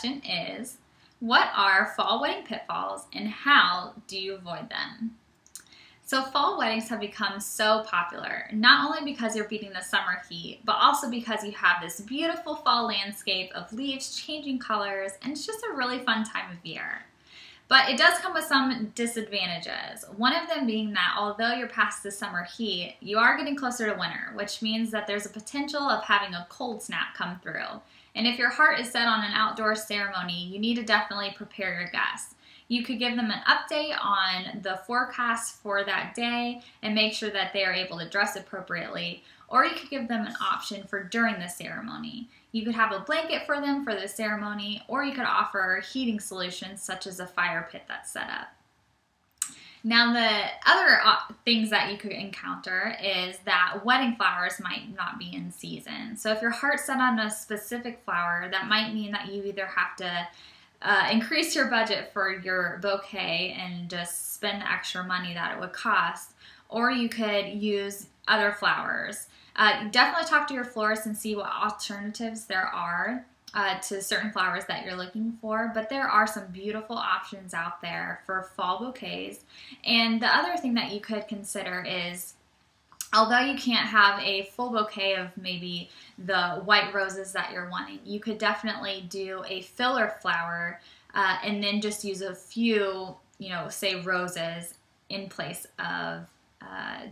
question is, what are fall wedding pitfalls and how do you avoid them? So fall weddings have become so popular, not only because you're beating the summer heat, but also because you have this beautiful fall landscape of leaves changing colors, and it's just a really fun time of year. But it does come with some disadvantages. One of them being that although you're past the summer heat, you are getting closer to winter, which means that there's a potential of having a cold snap come through. And if your heart is set on an outdoor ceremony, you need to definitely prepare your guests. You could give them an update on the forecast for that day and make sure that they are able to dress appropriately, or you could give them an option for during the ceremony. You could have a blanket for them for the ceremony, or you could offer heating solutions such as a fire pit that's set up. Now, the other things that you could encounter is that wedding flowers might not be in season. So if your heart's set on a specific flower, that might mean that you either have to increase your budget for your bouquet and just spend the extra money that it would cost, or you could use other flowers. Definitely talk to your florist and see what alternatives there are to certain flowers that you're looking for, but there are some beautiful options out there for fall bouquets. And the other thing that you could consider is, although you can't have a full bouquet of maybe the white roses that you're wanting, you could definitely do a filler flower and then just use a few, say roses in place of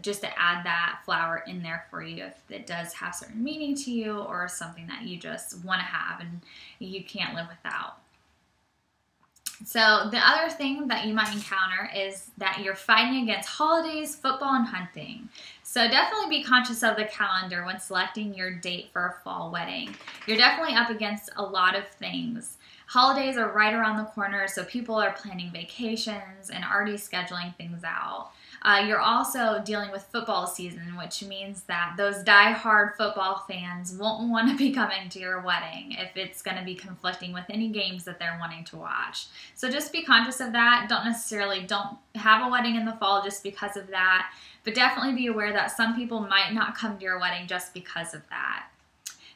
just to add that flower in there for you if it does have certain meaning to you or something that you just want to have and you can't live without. So the other thing that you might encounter is that you're fighting against holidays, football, and hunting. So definitely be conscious of the calendar when selecting your date for a fall wedding. You're definitely up against a lot of things. Holidays are right around the corner, so people are planning vacations and already scheduling things out. You're also dealing with football season, which means that those die-hard football fans won't want to be coming to your wedding if it's going to be conflicting with any games that they're wanting to watch. So just be conscious of that. Don't have a wedding in the fall just because of that, but definitely be aware that some people might not come to your wedding just because of that.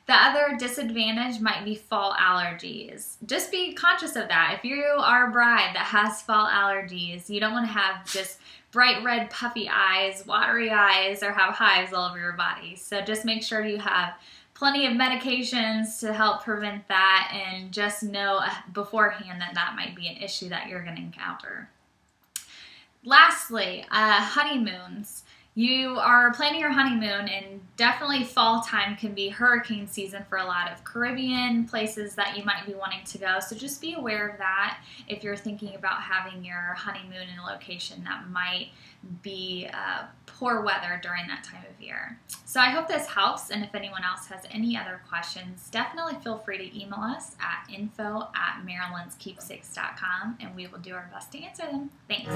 The other disadvantage might be fall allergies. Just be conscious of that. If you are a bride that has fall allergies, you don't want to have just bright red puffy eyes, watery eyes, or have hives all over your body. So just make sure you have plenty of medications to help prevent that, and just know beforehand that that might be an issue that you're going to encounter. Lastly, honeymoons. You are planning your honeymoon, and definitely fall time can be hurricane season for a lot of Caribbean places that you might be wanting to go. So just be aware of that if you're thinking about having your honeymoon in a location that might be poor weather during that time of year. So I hope this helps, and if anyone else has any other questions, definitely feel free to email us at info@marylandskeepsakes.com, and we will do our best to answer them. Thanks.